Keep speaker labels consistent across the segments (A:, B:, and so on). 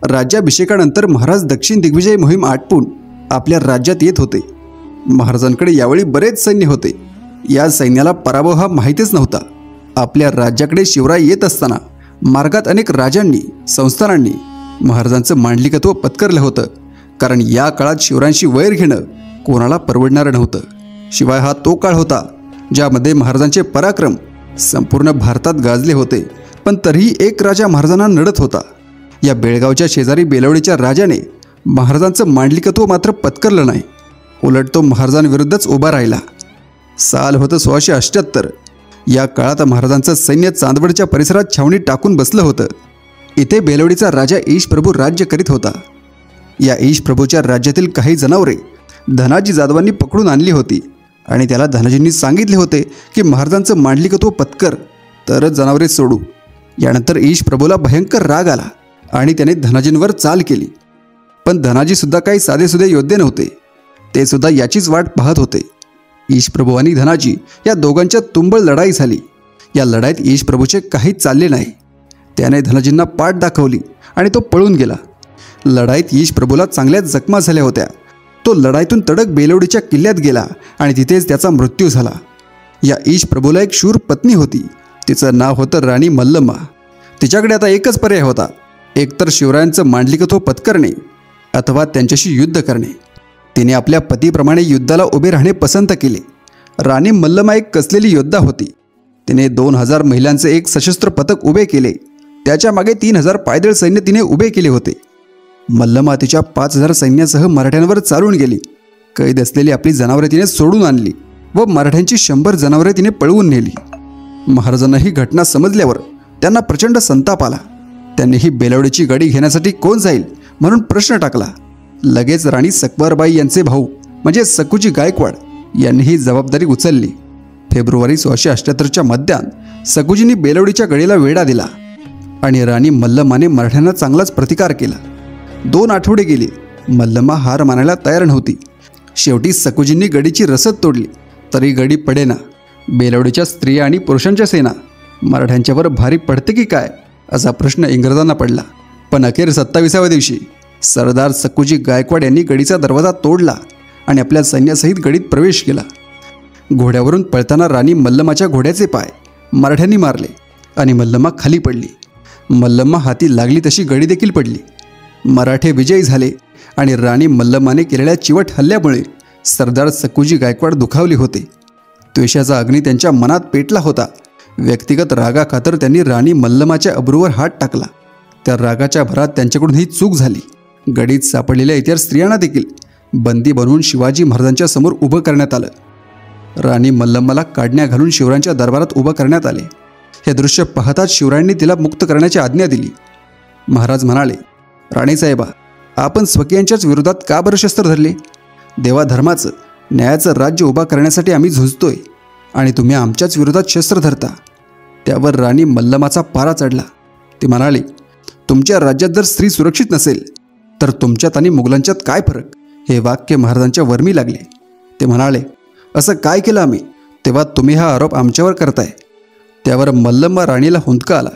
A: राज्याभिषेकानंतर महाराज दक्षिण दिग्विजय मोहीम आटपून आपल्या राज्यात येत होते। महाराजांकडे यावेळी बरेच सैन्य होते। या सैन्याला पराभव हा माहितीच नव्हता। आपल्या राज्याकडे शिवराय येत असताना मार्गात अनेक राजांनी संस्थानांनी महाराजांचं मांडलिकत्व पत्करलं होतं, कारण या काळात शिवरायांशी वैर घेणं कोणाला परवडणारं नव्हतं। शिवाय हा तो काळ होता ज्यामध्ये महाराजांचे पराक्रम संपूर्ण भारतात गाजले होते, पण तरीही एक राजा महाराजांना नडत होता। या बेळगावच्या शेजारी बेलवडीच्या राजाने महाराजांचं मांडलिकत्व मात्र पत्करलं नाही, उलट तो महाराजांविरुद्धच उभा राहिला। साल होतं 1678। या काळात महाराजांचं सैन्य चांदवडच्या परिसरात छावणी टाकून बसलं होतं। इथे बेलवडीचा राजा ईशप्रभू राज्य करीत होता। या ईशप्रभूच्या राज्यातील काही जनावरे धनाजी जाधवांनी पकडून आणली होती आणि त्याला धनाजींनी सांगितले होते की महाराजांचं मांडलिकत्व पत्कर तरच जनावरे सोडू। यानंतर ईशप्रभूला भयंकर राग आला आणि त्याने धनाजींवर चाल केली, पण धनाजीसुद्धा काही साधेसुधे योद्धे नव्हते। ते सुद्धा याचीच वाट पाहत होते। ईशप्रभू आणि धनाजी या दोघांच्या तुंबळ लढाई झाली। या लढाईत ईशप्रभूचे काहीच चालले नाही। त्याने धनाजींना पाठ दाखवली आणि तो पळून गेला। लढाईत ईशप्रभूला चांगल्याच जखमा झाल्या होत्या। तो लढाईतून तडक बेलवडीच्या किल्ल्यात गेला आणि तिथेच त्याचा मृत्यू झाला। या ईशप्रभूला एक शूर पत्नी होती, तिचं नाव होतं राणी मल्लम्मा। तिच्याकडे आता एकच पर्याय होता, एकतर शिवरायांचं मांडलिकत्व पत्करणे अथवा त्यांच्याशी युद्ध करणे। तिने आपल्या पतीप्रमाणे युद्धाला उभे राहणे पसंत केले। राणी मल्लम्मा एक कसलेली योद्धा होती। तिने 2000 महिलांचे एक सशस्त्र पथक उभे केले। त्याच्या मागे 3000 पायदळ सैन्य तिने उभे केले होते। मल्लम्मा तिच्या 5000 सैन्यासह मराठ्यांवर चालून गेली। कैद असलेली आपली जनावरे तिने सोडून आणली व मराठ्यांची 100 जनावरे तिने पळवून नेली। महाराजांना ही घटना समजल्यावर त्यांना प्रचंड संताप आला। त्यांनी ही बेलवडीची गडी घेण्यासाठी कोण जाईल म्हणून प्रश्न टाकला। लगेच राणी सकवारबाई यांचे भाऊ म्हणजे सकूजी गायकवाड यांनी ही जबाबदारी उचलली। फेब्रुवारी 1678च्या मध्यात सकूजींनी बेलवडीच्या गडीला वेढा दिला आणि राणी मल्लम्माने मराठ्यांना चांगलाच प्रतिकार केला। 2 आठवडे गेले, मल्लम्मा हार मानायला तयार नव्हती। शेवटी सकूजींनी गडीची रसद तोडली, तरी गडी पडेना। बेलवडीच्या स्त्रिया आणि पुरुषांच्या सेना मराठ्यांच्यावर भारी पडते की काय असा प्रश्न इंग्रजांना पडला। पण अखेर 27व्या दिवशी सरदार सकूजी गायकवाड यांनी गडीचा दरवाजा तोडला आणि आपल्या सैन्यासहित गडीत प्रवेश केला। घोड्यावरून पळताना राणी मल्लम्माच्या घोड्याचे पाय मराठ्यांनी मारले आणि मल्लम्मा खाली पडली। मल्लम्मा हाती लागली तशी गडी देखील पडली। मराठे विजयी झाले आणि राणी मल्लम्माने केलेल्या चिवट हल्ल्यामुळे सरदार सकूजी गायकवाड दुखावले होते। द्वेषाचा अग्नी त्यांच्या मनात पेटला होता। व्यक्तिगत रागाखातर त्यांनी राणी मल्लम्माच्या अब्रूवर हात टाकला। त्या रागाच्या भरात त्यांच्याकडून ही चूक झाली। गडीत सापडलेल्या इतर स्त्रियांना देखील बंदी बनवून शिवाजी महाराजांच्या समोर उभं करण्यात आलं। राणी मल्लम्माला काढण्या घालून शिवरायांच्या दरबारात उभं करण्यात आले। हे दृश्य पाहताच शिवरायांनी तिला मुक्त करण्याची आज्ञा दिली। महाराज म्हणाले, राणीसाहेबा, आपण स्वकीयांच्याच विरोधात का बरं शस्त्र धरले? देवाधर्माचं न्यायाचं राज्य उभा करण्यासाठी आम्ही झुंजतोय आणि तुम्ही आमच्याच विरोधात शस्त्र धरता। त्यावर राणी मल्लम्माचा पारा चढला। ती म्हणाली, तुमच्या राज्यात जर स्त्री सुरक्षित नसेल तर तुमच्यात आणि मुघलांच्यात काय फरक? हे वाक्य महाराजांच्या वर्मी लागले। ते म्हणाले, असं काय केलं आम्ही तेव्हा तुम्ही हा आरोप आमच्यावर करताय? त्यावर मल्लम्मा राणीला हुंदका आला।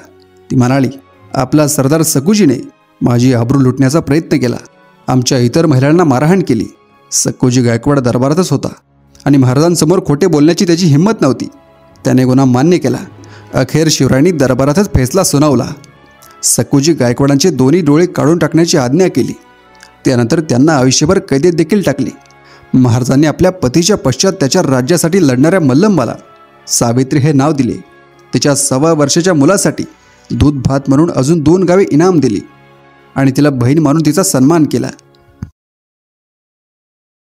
A: ती म्हणाली, आपला सरदार सकूजीने माझी आबरू लुटण्याचा प्रयत्न केला, आमच्या इतर महिलांना मारहाण केली। सकूजी गायकवाड दरबारातच होता आणि महाराजांसमोर खोटे बोलण्याची त्याची हिंमत नव्हती। त्याने गुन्हा मान्य केला। अखेर शिवरायांनी दरबारातच फैसला सुनावला। सकूजी गायकवाडांचे दोन्ही डोळे काढून टाकण्याची आज्ञा केली। त्यानंतर त्यांना आयुष्यभर कैदेत देखील टाकले। महाराजांनी आपल्या पतीच्या पश्चात त्याच्या राज्यासाठी लढणाऱ्या मल्लम्माला सावित्री हे नाव दिले। तिच्या 1.25 वर्षाच्या मुलासाठी दूध भात म्हणून अजून 2 गावे इनाम दिली आणि तिला बहीण मानून तिचा सन्मान केला।